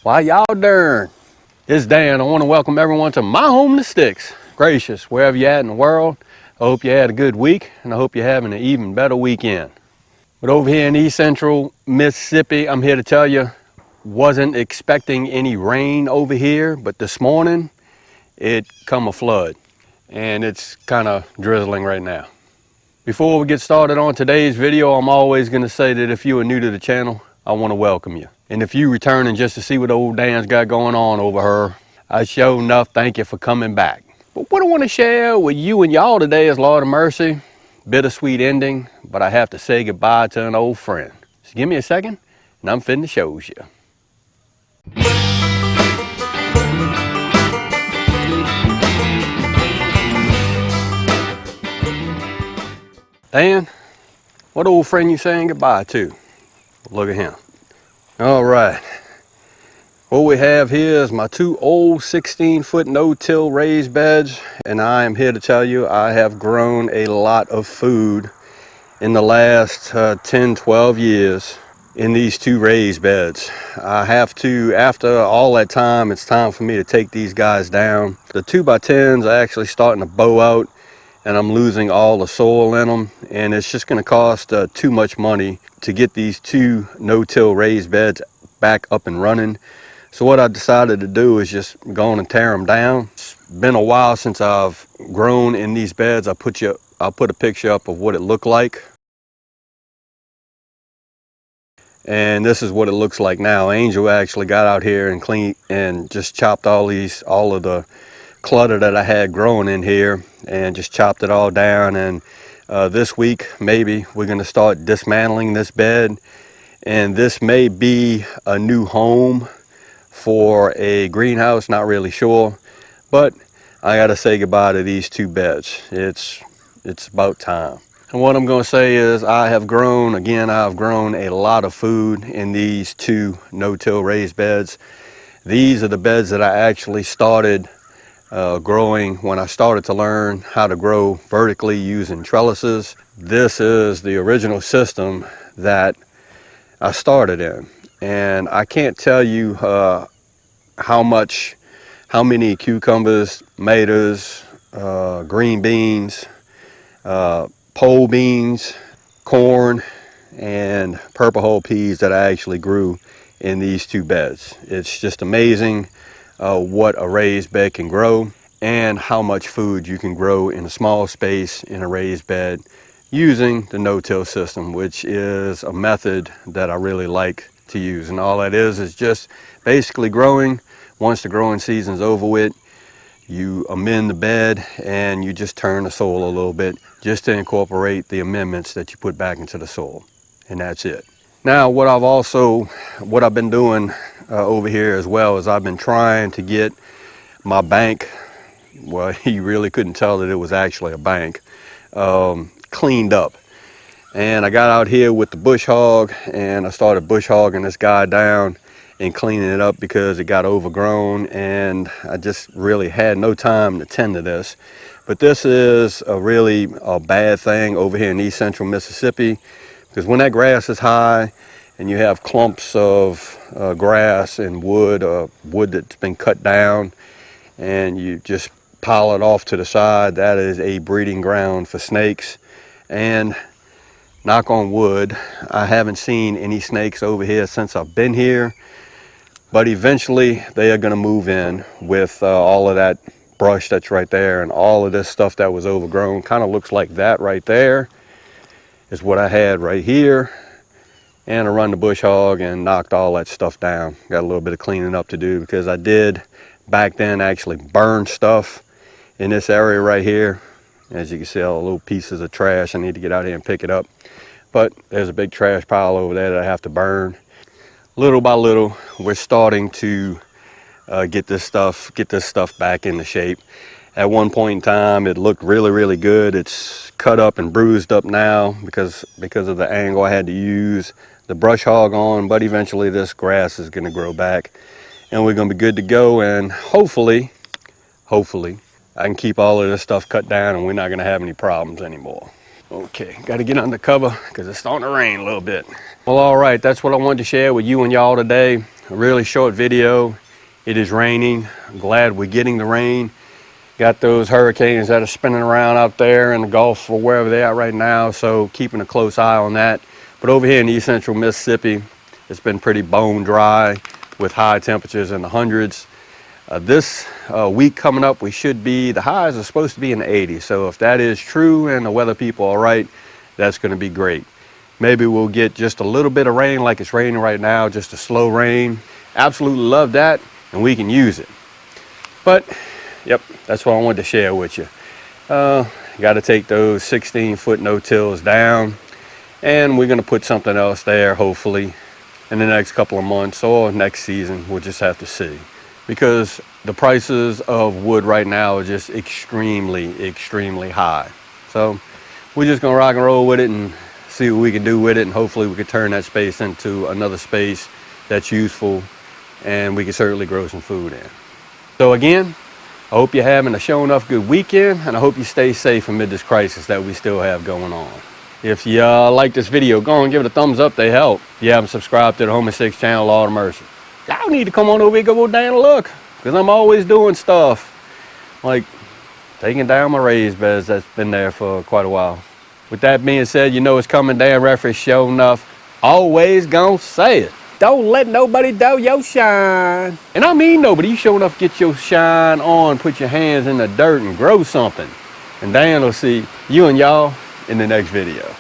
Why y'all darn? It's Dan. I want to welcome everyone to my home, the Sticks. Gracious, wherever you're at in the world, I hope you had a good week, and I hope you're having an even better weekend. But over here in East Central Mississippi, I'm here to tell you, wasn't expecting any rain over here, but this morning it come a flood, and it's kind of drizzling right now. Before we get started on today's video, I'm always going to say that if you are new to the channel, I want to welcome you. And if you returning just to see what old Dan's got going on over her, I sure enough thank you for coming back. But what I want to share with you and y'all today is, Lord of mercy, bittersweet ending, but I have to say goodbye to an old friend. So give me a second, and I'm finna show you. Dan, what old friend you saying goodbye to? Look at him. All right. What we have here is my two old 16-foot no-till raised beds, and I am here to tell you I have grown a lot of food in the last 10-12 years in these two raised beds. I have to, after all that time, it's time for me to take these guys down. The 2x10s are actually starting to bow out, and I'm losing all the soil in them, and it's just going to cost too much money to get these two no-till raised beds back up and running. So what I decided to do is just go on and tear them down. It's been a while since I've grown in these beds. I'll put a picture up of what it looked like. And this is what it looks like now. Angel actually got out here and cleaned and just chopped all of the clutter that I had growing in here, and just chopped it all down. And this week, maybe we're gonna start dismantling this bed. And this may be a new home for a greenhouse, not really sure, but I gotta say goodbye to these two beds. It's about time. And what I'm gonna say is I've grown a lot of food in these two no-till raised beds. These are the beds that I actually started growing when I started to learn how to grow vertically using trellises. This is the original system that I started in, and I can't tell you how many cucumbers, tomatoes, green beans, pole beans, corn, and purple hull peas that I actually grew in these two beds. It's just amazing what a raised bed can grow, and how much food you can grow in a small space in a raised bed using the no-till system, which is a method that I really like to use. And all that is just basically growing. Once the growing season's over with, you amend the bed and you just turn the soil a little bit just to incorporate the amendments that you put back into the soil, and that's it. Now what I've been doing over here as well is I've been trying to get my bank, well, you really couldn't tell that it was actually a bank, cleaned up. And I got out here with the bush hog, and I started bush hogging this guy down and cleaning it up because it got overgrown, and I just really had no time to tend to this. But this is really a bad thing over here in East Central Mississippi, because when that grass is high and you have clumps of grass and wood that's been cut down, and you just pile it off to the side, that is a breeding ground for snakes. And knock on wood, I haven't seen any snakes over here since I've been here, but eventually they are going to move in with all of that brush that's right there, and all of this stuff that was overgrown. Kind of looks like that right there is what I had right here. And I run the bush hog and knocked all that stuff down. Got a little bit of cleaning up to do, because I did back then actually burn stuff in this area right here. As you can see, all the little pieces of trash, I need to get out here and pick it up. But there's a big trash pile over there that I have to burn. Little by little, we're starting to get this stuff back into shape. At one point in time, it looked really good. It's cut up and bruised up now because of the angle I had to use the brush hog on. But eventually this grass is going to grow back, and we're going to be good to go. And hopefully I can keep all of this stuff cut down, and we're not going to have any problems anymore. Okay, got to get under cover because it's starting to rain a little bit. Well, all right, that's what I wanted to share with you and y'all today. A really short video. It is raining. I'm glad we're getting the rain. Got those hurricanes that are spinning around out there in the Gulf or wherever they are right now, so keeping a close eye on that. But over here in East Central Mississippi, it's been pretty bone dry with high temperatures in the hundreds. This week coming up, the highs are supposed to be in the 80s. So if that is true and the weather people are right, that's going to be great. Maybe we'll get just a little bit of rain like it's raining right now, just a slow rain. Absolutely love that, and we can use it. But, yep, that's what I wanted to share with you. Got to take those 16-foot no-tills down, and we're going to put something else there, hopefully, in the next couple of months or next season. We'll just have to see. Because the prices of wood right now are just extremely high. So we're just going to rock and roll with it and see what we can do with it, and hopefully we can turn that space into another space that's useful, and we can certainly grow some food in. So again, I hope you're having a show enough good weekend, and I hope you stay safe amid this crisis that we still have going on. If you like this video, go and give it a thumbs up. They help. If you haven't subscribed to the Home and Six channel, Lord of Mercy, y'all need to come on over here, go down and look, because I'm always doing stuff like taking down my raised beds that's been there for quite a while. With that being said, you know it's coming down, reference show enough. Always gonna say it. Don't let nobody do your shine. And I mean nobody. You sure enough get your shine on, put your hands in the dirt and grow something. And Dan will see you and y'all in the next video.